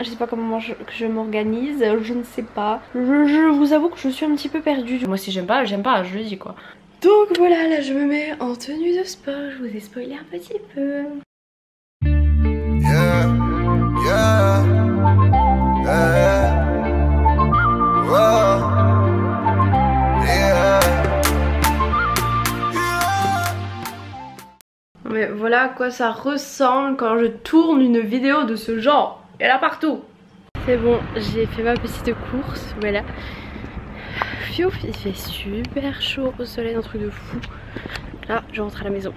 je sais pas comment que je m'organise, je ne sais pas. Je vous avoue que je suis un petit peu perdue. Moi si j'aime pas, je le dis quoi. Donc voilà, là je me mets en tenue de sport, je vous ai spoilé un petit peu. Yeah, yeah, yeah, wow, yeah. Mais voilà à quoi ça ressemble quand je tourne une vidéo de ce genre. Et là partout. C'est bon, j'ai fait ma petite course, voilà. Fiouf, il fait super chaud au soleil, un truc de fou. Là, je rentre à la maison.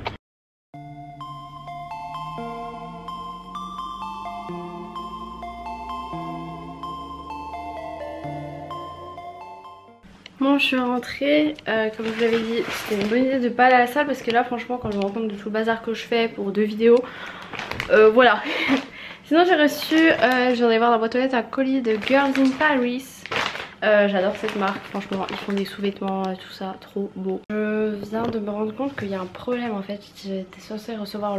Bon, je suis rentrée, comme je vous l'avais dit, c'était une bonne idée de pas aller à la salle parce que là franchement quand je me rends compte de tout le bazar que je fais pour 2 vidéos, voilà. Sinon j'ai reçu, je viens d'aller voir dans la boîte aux lettres un colis de Girls in Paris. J'adore cette marque, franchement ils font des sous-vêtements et tout ça, trop beau. Je viens de me rendre compte qu'il y a un problème en fait, j'étais censée recevoir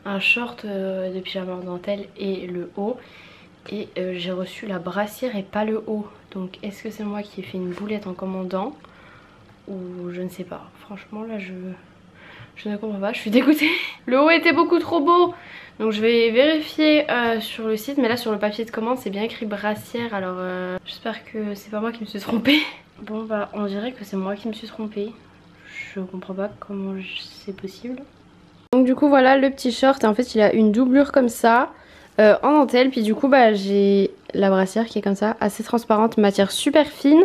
un short de pyjama en dentelle et le haut. Et j'ai reçu la brassière et pas le haut. Donc est-ce que c'est moi qui ai fait une boulette en commandant ou je ne sais pas. Franchement là je ne comprends pas, je suis dégoûtée. Le haut était beaucoup trop beau. Donc je vais vérifier sur le site. Mais là sur le papier de commande c'est bien écrit brassière. Alors j'espère que c'est pas moi qui me suis trompée. Bon bah on dirait que c'est moi qui me suis trompée. Je comprends pas comment c'est possible. Donc du coup voilà le petit short. Et en fait il a une doublure comme ça. En dentelle, puis du coup bah j'ai la brassière qui est comme ça, assez transparente, matière super fine.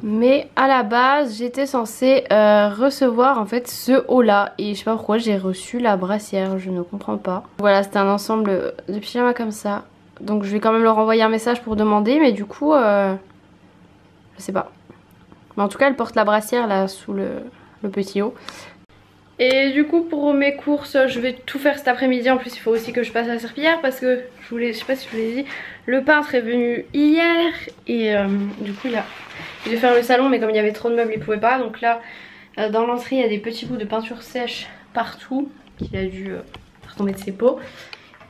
Mais à la base j'étais censée recevoir en fait ce haut là. Et je sais pas pourquoi j'ai reçu la brassière, je ne comprends pas. Voilà, c'était un ensemble de pyjama comme ça. Donc je vais quand même leur envoyer un message pour demander. Mais du coup je sais pas. Mais en tout cas elle porte la brassière là sous le petit haut. Et du coup pour mes courses je vais tout faire cet après-midi. En plus il faut aussi que je passe à la serpillière parce que je sais pas si je vous l'ai dit, le peintre est venu hier. Et du coup il devait faire le salon mais comme il y avait trop de meubles il pouvait pas. Donc là dans l'entrée il y a des petits bouts de peinture sèche partout qu'il a dû faire tomber de ses pots.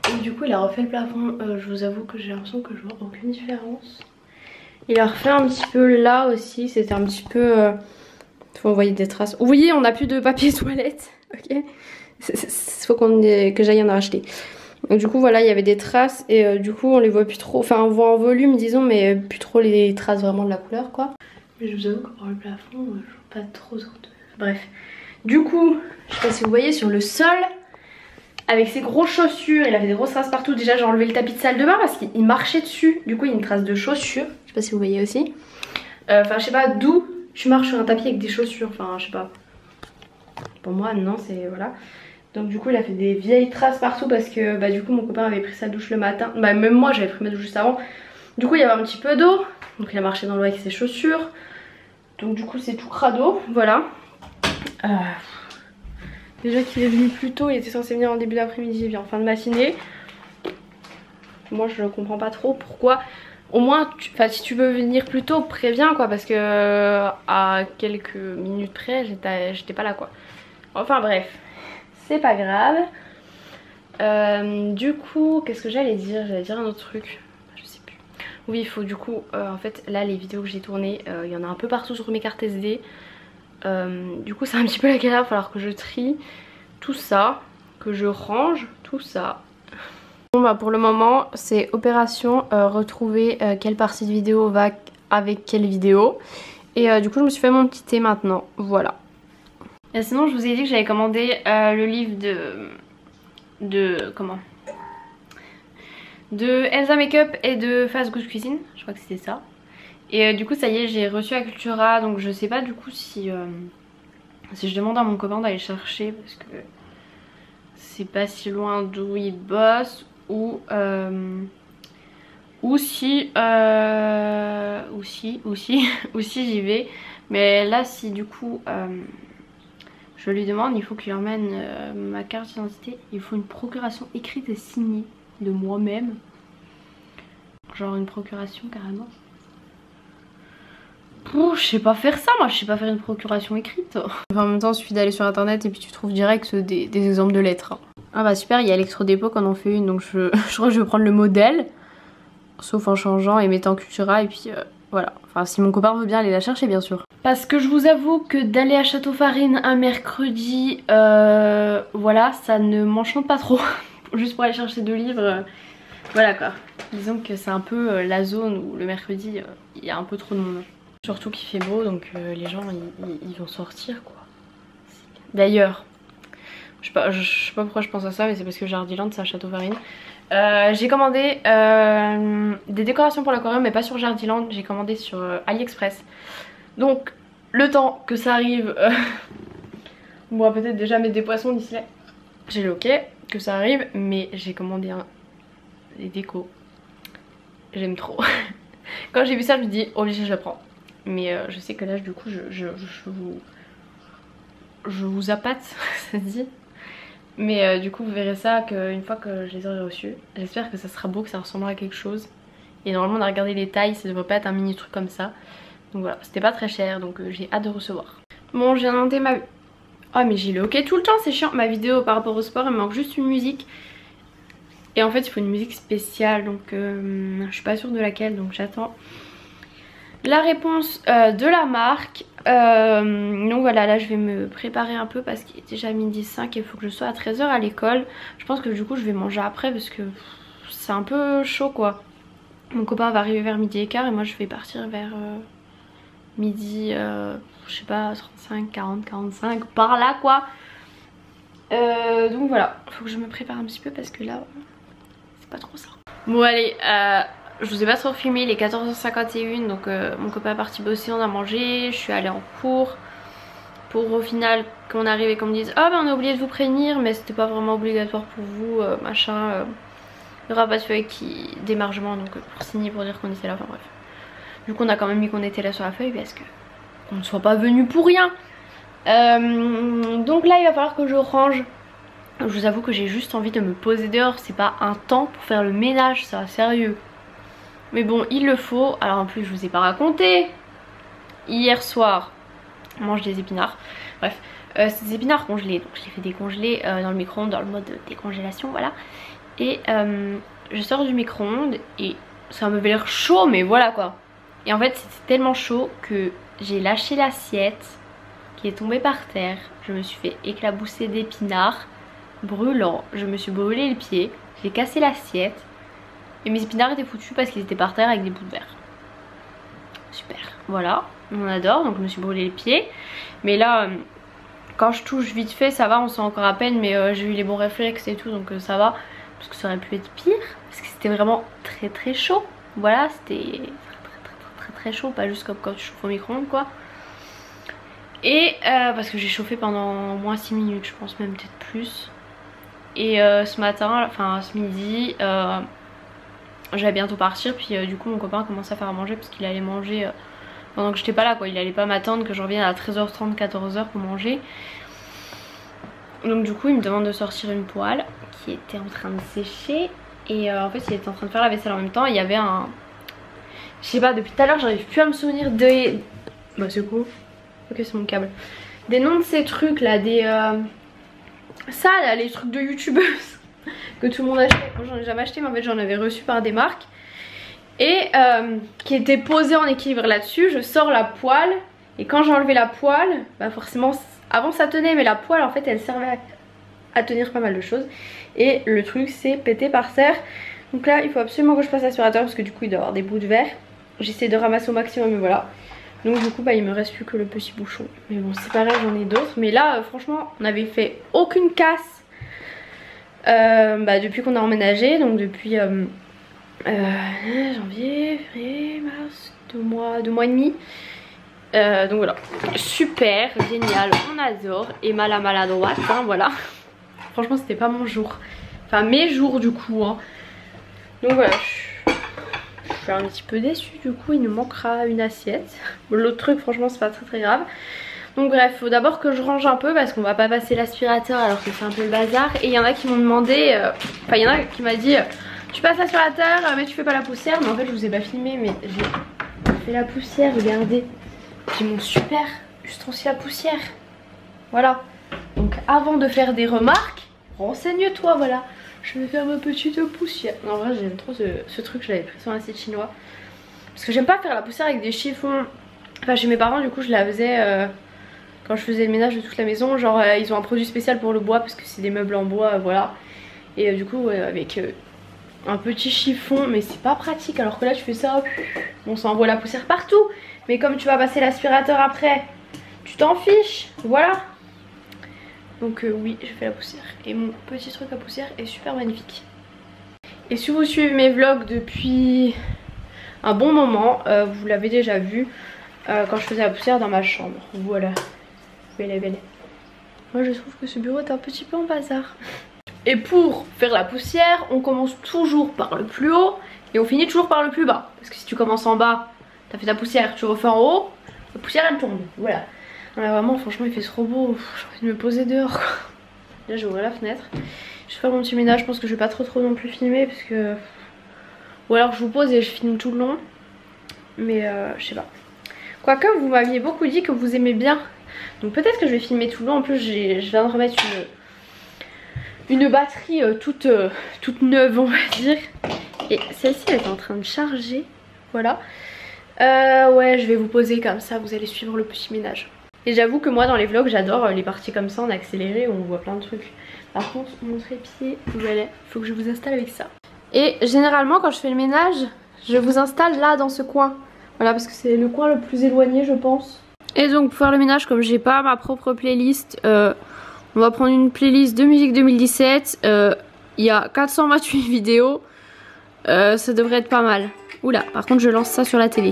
Et du coup il a refait le plafond, je vous avoue que j'ai l'impression que je vois aucune différence. Il a refait un petit peu là aussi, c'était un petit peu... Faut envoyer des traces. Vous voyez, on n'a plus de papier toilette. Ok. Faut que j'aille en racheter. Donc du coup voilà, il y avait des traces et du coup on les voit plus trop. Enfin on voit en volume disons, mais plus trop les traces vraiment de la couleur quoi. Mais je vous avoue que pour le plafond, je vois pas trop. Bref. Du coup, je sais pas si vous voyez sur le sol, avec ses grosses chaussures, il avait des grosses traces partout. Déjà j'ai enlevé le tapis de salle de bain parce qu'il marchait dessus. Du coup il y a une trace de chaussure. Je sais pas si vous voyez aussi. Enfin je sais pas d'où. Tu marches sur un tapis avec des chaussures, enfin je sais pas. Pour moi non, c'est voilà. Donc du coup il a fait des vieilles traces partout parce que bah du coup mon copain avait pris sa douche le matin. Bah même moi j'avais pris ma douche juste avant. Du coup il y avait un petit peu d'eau. Donc il a marché dans l'eau avec ses chaussures. Donc du coup c'est tout crado, voilà. Déjà qu'il est venu plus tôt, il était censé venir en début d'après-midi, il vient en fin de matinée. Moi je comprends pas trop pourquoi. Au moins, si tu veux venir plus tôt, préviens quoi, parce que à quelques minutes près, j'étais pas là quoi. Enfin bref, c'est pas grave. Du coup, qu'est-ce que j'allais dire? J'allais dire un autre truc, je sais plus. Oui, il faut du coup, en fait, là les vidéos que j'ai tournées, il y en a un peu partout sur mes cartes SD. Du coup, c'est un petit peu la galère, il va falloir que je trie tout ça, que je range tout ça. Bon bah pour le moment c'est opération retrouver quelle partie de vidéo va avec quelle vidéo. Et du coup je me suis fait mon petit thé maintenant, voilà. Et sinon je vous ai dit que j'avais commandé le livre de Elsa Makeup et de Fast Good Cuisine, je crois que c'était ça. Et du coup ça y est, j'ai reçu à Cultura, donc je sais pas du coup si je demande à mon copain d'aller chercher parce que c'est pas si loin d'où il bosse. Ou si j'y vais. Mais là si du coup je lui demande, il faut qu'il emmène ma carte d'identité. Il faut une procuration écrite et signée de moi-même. Genre une procuration carrément. Je sais pas faire ça, moi je sais pas faire une procuration écrite. Enfin, en même temps il suffit d'aller sur internet et puis tu trouves direct des exemples de lettres. Ah bah super, il y a Electro Dépôt qu'on en fait une, donc je crois que je vais prendre le modèle. sauf en changeant et mettant Cultura et puis voilà. Enfin si mon copain veut bien aller la chercher bien sûr. Parce que je vous avoue que d'aller à Château Farine un mercredi, voilà, ça ne m'enchante pas trop. Juste pour aller chercher 2 livres, voilà quoi. Disons que c'est un peu la zone où le mercredi il y a un peu trop de monde. Surtout qu'il fait beau donc les gens ils vont sortir quoi. D'ailleurs, je sais pas pourquoi je pense à ça mais c'est parce que Jardiland c'est à Château Farine. J'ai commandé des décorations pour l'aquarium mais pas sur Jardiland, j'ai commandé sur AliExpress. Donc le temps que ça arrive, on pourra peut-être déjà mettre des poissons d'ici là. J'ai le ok que ça arrive mais j'ai commandé des décos. J'aime trop. Quand j'ai vu ça je me dis obligé je le prends. Mais je sais que là du coup je vous appâte, ça se dit. Mais du coup vous verrez ça qu'une fois que je les aurai reçus. J'espère que ça sera beau, que ça ressemblera à quelque chose. Et normalement on a regardé les tailles, ça devrait pas être un mini truc comme ça. Donc voilà, c'était pas très cher donc j'ai hâte de recevoir. Bon, j'ai inventé ma... Oh mais j'ai le ok tout le temps, c'est chiant. Ma vidéo par rapport au sport, il me manque juste une musique. Et en fait il faut une musique spéciale donc je suis pas sûre de laquelle donc j'attends la réponse de la marque. Donc voilà, là je vais me préparer un peu parce qu'il est déjà midi 5 et il faut que je sois à 13 h à l'école. Je pense que du coup je vais manger après parce que c'est un peu chaud quoi. Mon copain va arriver vers midi et quart et moi je vais partir vers midi, je sais pas, 35, 40, 45, par là quoi. Donc voilà, il faut que je me prépare un petit peu parce que là c'est pas trop ça. Bon allez, je vous ai pas trop filmé, il est 14h51 donc mon copain est parti bosser, on a mangé, je suis allée en cours pour au final qu'on arrive et qu'on me dise oh ben on a oublié de vous prévenir mais c'était pas vraiment obligatoire pour vous, machin, il y aura pas de feuille qui démargement donc pour signer pour dire qu'on était là, enfin bref. Du coup on a quand même mis qu'on était là sur la feuille parce que on ne soit pas venu pour rien. Donc là il va falloir que je range. Je vous avoue que j'ai juste envie de me poser dehors, c'est pas un temps pour faire le ménage, ça, sérieux. Mais bon, il le faut. Alors en plus, je vous ai pas raconté. Hier soir, on mange des épinards. Bref, c'est des épinards congelés. Donc je les fais décongeler dans le micro-ondes, dans le mode décongélation, voilà. Et je sors du micro-ondes et ça m'avait l'air chaud, mais voilà quoi. Et en fait, c'était tellement chaud que j'ai lâché l'assiette qui est tombée par terre. Je me suis fait éclabousser d'épinards brûlants. Je me suis brûlé le pied. J'ai cassé l'assiette. Et mes épinards étaient foutus parce qu'ils étaient par terre avec des bouts de verre. Super, voilà, on adore, donc je me suis brûlé les pieds. Mais là, quand je touche vite fait, ça va, on sent encore à peine, mais j'ai eu les bons réflexes et tout, donc ça va. Parce que ça aurait pu être pire, parce que c'était vraiment très très chaud. Voilà, c'était très chaud, pas juste comme quand tu chauffes au micro-ondes quoi. Et parce que j'ai chauffé pendant au moins 6 minutes, je pense même peut-être plus. Et ce matin, enfin ce midi... j'allais bientôt partir puis du coup mon copain commençait à faire à manger parce qu'il allait manger pendant que j'étais pas là quoi, il allait pas m'attendre que je revienne à 13h30, 14h pour manger. Donc du coup il me demande de sortir une poêle qui était en train de sécher et en fait il était en train de faire la vaisselle en même temps. Il y avait un... Je sais pas, depuis tout à l'heure j'arrive plus à me souvenir des... Bah c'est cool. Ok c'est mon câble. Des noms de ces trucs là, des... Ça là, les trucs de youtubeuses que tout le monde achète. Moi j'en ai jamais acheté mais en fait j'en avais reçu par des marques et qui était posé en équilibre là-dessus. Je sors la poêle et quand j'ai enlevé la poêle, bah forcément avant ça tenait mais la poêle en fait elle servait à tenir pas mal de choses et le truc s'est pété par terre. Donc là il faut absolument que je passe l'aspirateur parce que du coup il doit y avoir des bouts de verre. J'essaie de ramasser au maximum mais voilà. Donc du coup bah il me reste plus que le petit bouchon. Mais bon c'est pareil, j'en ai d'autres. Mais là franchement on n'avait fait aucune casse depuis qu'on a emménagé, donc depuis janvier, février, mars, 2 mois et demi. Donc voilà, super, génial, on adore. Emma la maladroite, hein, voilà. Franchement c'était pas mon jour, enfin mes jours du coup hein. Donc voilà, je suis un petit peu déçue, du coup il nous manquera une assiette. L'autre truc franchement c'est pas très grave. Donc bref, faut d'abord que je range un peu parce qu'on va pas passer l'aspirateur alors que c'est un peu le bazar. Et il y en a qui m'ont demandé, enfin il y en a qui m'a dit tu passes l'aspirateur mais tu fais pas la poussière. Mais en fait je vous ai pas filmé mais j'ai fait la poussière, regardez. J'ai mon super ustensile à poussière. Voilà. Donc avant de faire des remarques, renseigne-toi, voilà. je vais faire ma petite poussière. Non, en vrai j'aime trop ce truc, je l'avais pris sur un site chinois. Parce que j'aime pas faire la poussière avec des chiffons. Enfin chez mes parents du coup je la faisais quand je faisais le ménage de toute la maison. Genre ils ont un produit spécial pour le bois parce que c'est des meubles en bois, voilà. Et du coup avec un petit chiffon, mais c'est pas pratique. Alors que là tu fais ça, on s'envoie la poussière partout. Mais comme tu vas passer l'aspirateur après, tu t'en fiches, voilà. Donc oui, je fais la poussière. Et mon petit truc à poussière est super magnifique. Et si vous suivez mes vlogs depuis un bon moment, vous l'avez déjà vu quand je faisais la poussière dans ma chambre. Voilà, belle et belle. Moi je trouve que ce bureau est un petit peu en bazar. Et pour faire la poussière, on commence toujours par le plus haut et on finit toujours par le plus bas. Parce que si tu commences en bas, t'as fait ta poussière, tu refais en haut, la poussière elle tombe, voilà. Là vraiment franchement il fait trop beau, j'ai envie de me poser dehors quoi. Là j'ai ouvert la fenêtre, je vais faire mon petit ménage, je pense que je vais pas trop non plus filmer parce que... Ou alors je vous pose et je filme tout le long. Mais je sais pas. Quoique vous m'aviez beaucoup dit que vous aimez bien. Donc peut-être que je vais filmer tout le long, en plus je viens de remettre une batterie toute neuve on va dire. Et celle-ci elle est en train de charger, voilà. Ouais je vais vous poser comme ça, vous allez suivre le petit ménage. Et j'avoue que moi dans les vlogs j'adore les parties comme ça en accéléré où on voit plein de trucs. Par contre mon trépied, voilà, il faut que je vous installe avec ça. Et généralement quand je fais le ménage, je vous installe là dans ce coin. Voilà parce que c'est le coin le plus éloigné je pense. Et donc pour faire le ménage, comme j'ai pas ma propre playlist, on va prendre une playlist de musique 2017. Il y a 428 vidéos, ça devrait être pas mal. Oula, par contre je lance ça sur la télé.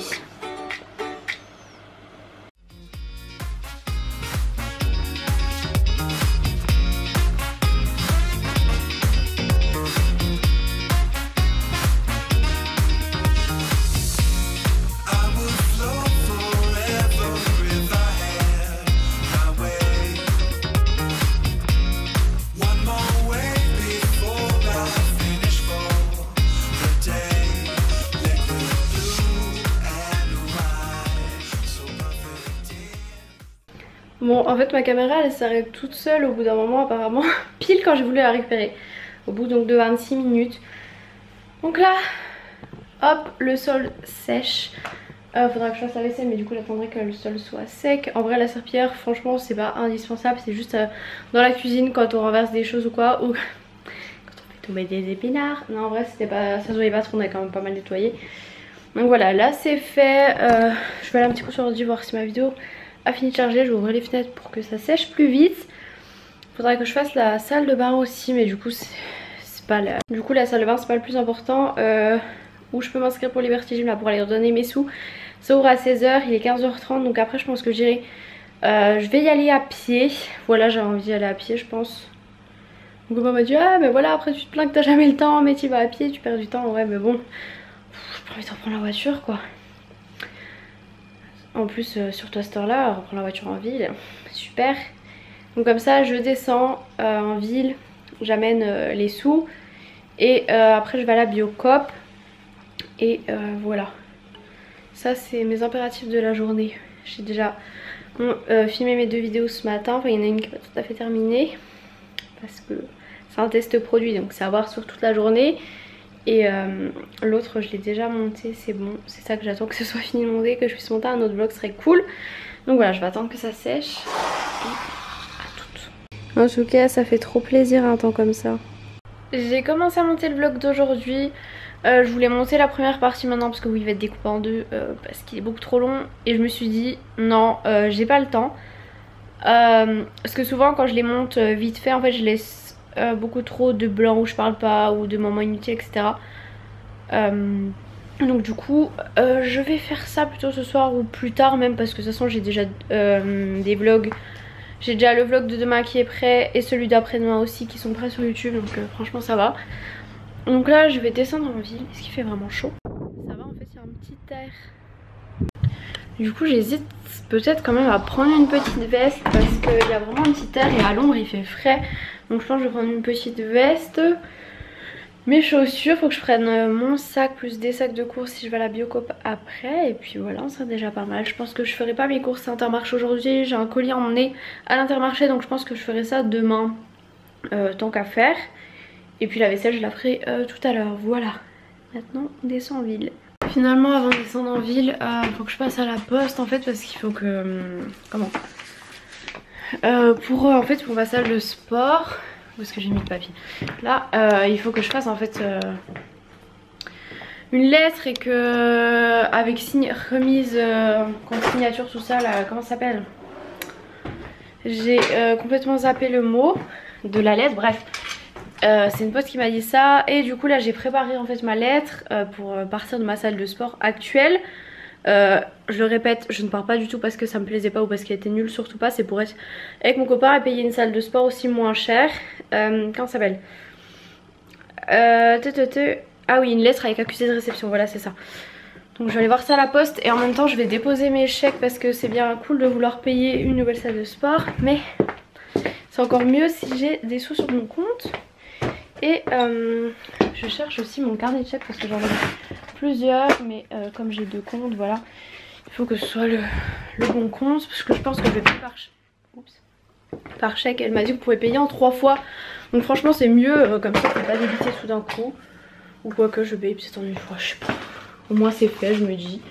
Bon en fait ma caméra elle s'arrête toute seule au bout d'un moment apparemment, pile quand j'ai voulu la récupérer. Au bout donc de 26 minutes. Donc là, hop, le sol sèche. Faudra que je fasse la vaisselle mais du coup j'attendrai que le sol soit sec. En vrai la serpillière franchement c'est pas indispensable, c'est juste dans la cuisine quand on renverse des choses ou quoi. Ou quand on fait tomber des épinards. Non en vrai c'était pas, ça se voyait pas trop, on a quand même pas mal nettoyé. Donc voilà, là c'est fait. Je vais aller un petit coup sur l'ordi voir si ma vidéo a fini de charger. Je vais ouvrir les fenêtres pour que ça sèche plus vite. Faudrait que je fasse la salle de bain aussi mais du coup c'est pas la... Du coup la salle de bain c'est pas le plus important. Où je peux m'inscrire pour Liberty Gym là pour aller redonner mes sous. Ça ouvre à 16 h, il est 15 h 30 donc après je pense que j'irai. Je vais y aller à pied. Voilà, j'ai envie d'y aller à pied je pense. Donc maman m'a dit ah mais voilà après tu te plains que t'as jamais le temps mais tu vas à pied, tu perds du temps. Ouais mais bon, j'ai pas envie de reprendre la voiture quoi. En plus surtout à cette heure là, reprendre la voiture en ville, super. Donc comme ça je descends en ville, j'amène les sous. Et après je vais à la Biocoop. Et voilà. Ça c'est mes impératifs de la journée. J'ai déjà filmé mes 2 vidéos ce matin. Enfin il y en a une qui n'est pas tout à fait terminée. Parce que c'est un test produit donc c'est à voir sur toute la journée. Et l'autre je l'ai déjà monté, c'est bon. C'est ça que j'attends que ce soit fini de monter, que je puisse monter un autre vlog, serait cool. Donc voilà, je vais attendre que ça sèche. Et à toutes. En tout cas ça fait trop plaisir un temps comme ça. J'ai commencé à monter le vlog d'aujourd'hui. Je voulais monter la première partie maintenant parce que oui il va être découpé en 2 parce qu'il est beaucoup trop long. Et je me suis dit non j'ai pas le temps. Parce que souvent quand je les monte vite fait en fait je laisse beaucoup trop de blanc où je parle pas ou de moments inutiles etc. Donc du coup je vais faire ça plutôt ce soir ou plus tard même parce que de toute façon j'ai déjà des vlogs. J'ai déjà le vlog de demain qui est prêt et celui d'après-demain aussi qui sont prêts sur YouTube donc franchement ça va. Donc là je vais descendre en ville, est-ce qu'il fait vraiment chaud? Ça va en fait, il y a un petit air. Du coup j'hésite peut-être quand même à prendre une petite veste parce qu'il y a vraiment un petit air et à l'ombre il fait frais. Donc je pense que je vais prendre une petite veste. Mes chaussures, faut que je prenne mon sac plus des sacs de courses si je vais à la Biocoop après. Et puis voilà, on sera déjà pas mal. Je pense que je ferai pas mes courses à Intermarché aujourd'hui. J'ai un colis à emmener à l'Intermarché donc je pense que je ferai ça demain tant qu'à faire. Et puis la vaisselle je la ferai tout à l'heure. Voilà, maintenant on descend en ville. Finalement avant de descendre en ville, faut que je passe à la poste en fait parce qu'il faut que... comment en fait pour ma salle de sport, où est-ce que j'ai mis le papier là, il faut que je fasse en fait une lettre et que avec remise contre signature tout ça là, comment ça s'appelle, j'ai complètement zappé le mot de la lettre, bref. C'est une pote qui m'a dit ça et du coup là j'ai préparé en fait ma lettre pour partir de ma salle de sport actuelle. Je le répète, je ne pars pas du tout parce que ça me plaisait pas ou parce qu'elle était nulle, surtout pas, c'est pour être avec mon copain et payer une salle de sport aussi moins chère. Comment ça s'appelle, ah oui, une lettre avec accusé de réception, voilà c'est ça. Donc je vais aller voir ça à la poste et en même temps je vais déposer mes chèques parce que c'est bien cool de vouloir payer une nouvelle salle de sport, mais c'est encore mieux si j'ai des sous sur mon compte. Et je cherche aussi mon carnet de chèques parce que j'en ai plusieurs, mais comme j'ai 2 comptes, voilà, il faut que ce soit le bon compte parce que je pense que je vais payer par chèque. Elle m'a dit que vous pouvez payer en 3 fois, donc franchement c'est mieux, comme ça c'est pas débité tout d'un coup, ou quoi que je paye peut-être en une fois, je sais pas, au moins c'est fait je me dis.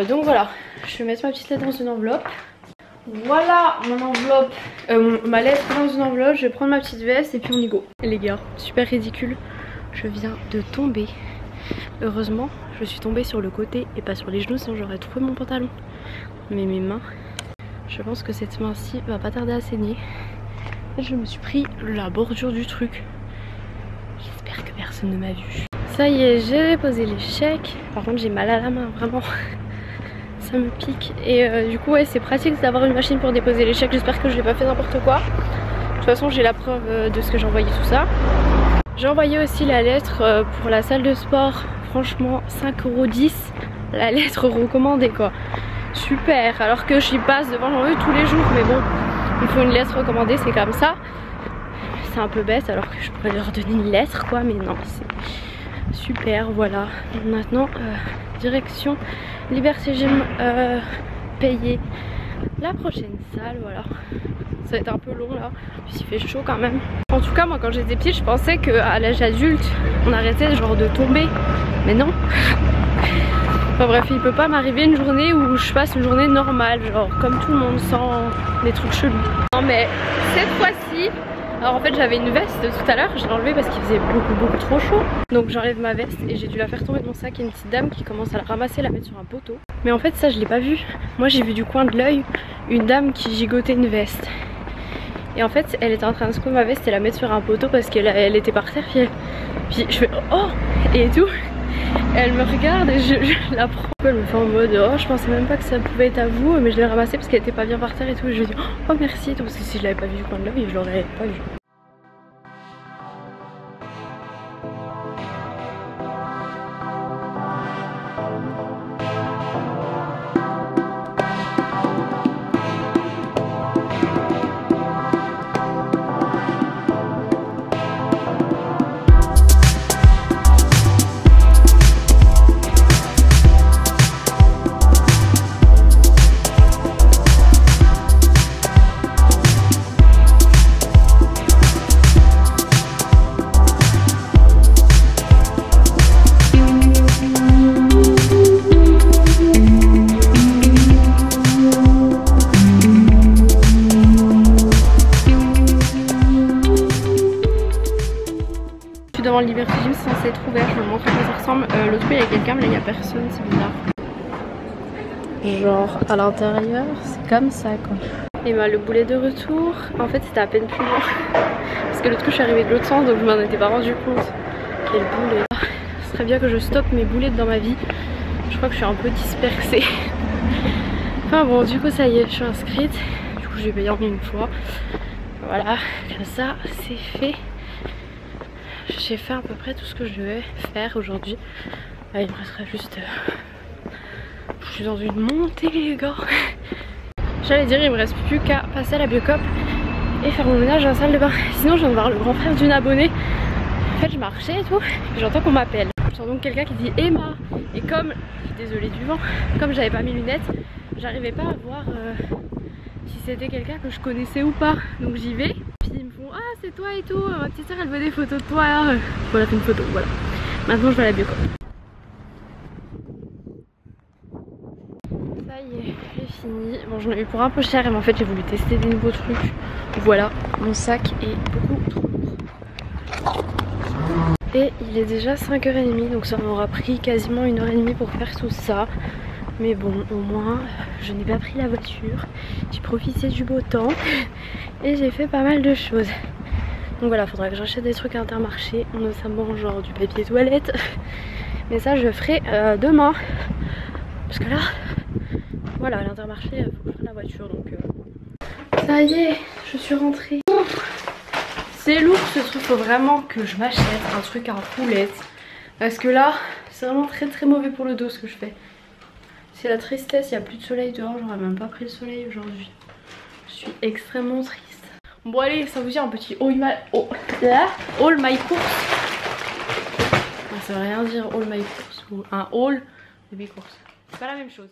Donc voilà, je vais mettre ma petite lettre dans une enveloppe. Voilà mon enveloppe, ma lettre dans une enveloppe, je vais prendre ma petite veste et puis on y go. Les gars, super ridicule, je viens de tomber. Heureusement, je suis tombée sur le côté et pas sur les genoux, sinon j'aurais trouvé mon pantalon. Mais mes mains, je pense que cette main-ci va pas tarder à saigner. Et je me suis pris la bordure du truc. J'espère que personne ne m'a vu. Ça y est, j'ai déposé les chèques. Par contre j'ai mal à la main, vraiment. Ça me pique et du coup ouais c'est pratique d'avoir une machine pour déposer les chèques. J'espère que je n'ai pas fait n'importe quoi. De toute façon j'ai la preuve de ce que j'ai envoyé, tout ça. J'ai envoyé aussi la lettre pour la salle de sport. Franchement 5,10 € la lettre recommandée quoi. Super, alors que j'y passe devant eux tous les jours, mais bon, il faut une lettre recommandée, c'est comme ça. C'est un peu bête alors que je pourrais leur donner une lettre quoi, mais non, c'est super. Voilà, maintenant direction Liberty Gym, payer la prochaine salle, voilà. Ça va être un peu long là, puis il fait chaud quand même. En tout cas moi quand j'étais petite je pensais qu'à l'âge adulte on arrêtait genre de tomber, mais non. Enfin bref, il peut pas m'arriver une journée où je passe une journée normale, genre comme tout le monde, sans des trucs chelous. Non mais cette fois-ci, alors en fait j'avais une veste tout à l'heure, je l'ai enlevée parce qu'il faisait beaucoup trop chaud. Donc j'enlève ma veste et j'ai dû la faire tomber de mon sac. Il y a une petite dame qui commence à la ramasser, la mettre sur un poteau. Mais en fait ça je l'ai pas vu. Moi j'ai vu du coin de l'œil une dame qui gigotait une veste. Et en fait elle était en train de secouer ma veste et la mettre sur un poteau parce qu'elle était par terre. Puis je fais oh et tout. Elle me regarde et je la prends. Elle me fait en mode oh je pensais même pas que ça pouvait être à vous, mais je l'ai ramassée parce qu'elle était pas bien par terre et tout. Et je lui dis oh merci et tout, parce que si je l'avais pas vu du coin de l'œil je l'aurais pas vu. Devant le Liberty Gym, c'est censé être ouvert, je me montre à quoi ça ressemble. L'autre fois il y a quelqu'un mais là il n'y a personne, c'est bizarre. Genre à l'intérieur c'est comme ça quoi. Et bah le boulet de retour, en fait c'était à peine plus loin. Parce que l'autre coup je suis arrivée de l'autre sens donc je m'en étais pas rendu compte. Quel boulet. Ce serait bien que je stoppe mes boulettes dans ma vie. Je crois que je suis un peu dispersée. Enfin bon du coup ça y est, je suis inscrite. Du coup je vais payer en une fois. Voilà, comme ça c'est fait. J'ai fait à peu près tout ce que je devais faire aujourd'hui. Il me resterait juste... Je suis dans une montée les gars. J'allais dire il me reste plus qu'à passer à la Biocop et faire mon ménage dans la salle de bain. Sinon je viens de voir le grand frère d'une abonnée. En fait je marchais et tout et j'entends qu'on m'appelle. J'entends donc quelqu'un qui dit Emma. Et comme, désolée du vent, comme j'avais pas mes lunettes, j'arrivais pas à voir si c'était quelqu'un que je connaissais ou pas. Donc j'y vais. Puis ils me font ah c'est toi et tout. Ma petite soeur elle veut des photos de toi. Alors, voilà, fait une photo, voilà. Maintenant je vais à la Biocop. Ça y est, j'ai fini. Bon, j'en ai eu pour un peu cher, mais en fait j'ai voulu tester des nouveaux trucs. Voilà, mon sac est beaucoup trop lourd. Et il est déjà 5h30, donc ça m'aura pris quasiment 1h30 pour faire tout ça. Mais bon, au moins, je n'ai pas pris la voiture. J'ai profité du beau temps et j'ai fait pas mal de choses. Donc voilà, faudra que j'achète des trucs à Intermarché, notamment genre du papier toilette. Mais ça, je ferai demain. Parce que là, voilà, à l'Intermarché, il faut que je prenne la voiture. Donc ça y est, je suis rentrée. C'est lourd ce truc, faut vraiment que je m'achète un truc à roulette. Parce que là, c'est vraiment très très mauvais pour le dos ce que je fais. C'est la tristesse, il n'y a plus de soleil dehors, j'aurais même pas pris le soleil aujourd'hui. Je suis extrêmement triste. Bon allez, ça vous dit un petit haul my course. Ça veut rien dire all my course ou un haul de mes courses. C'est pas la même chose.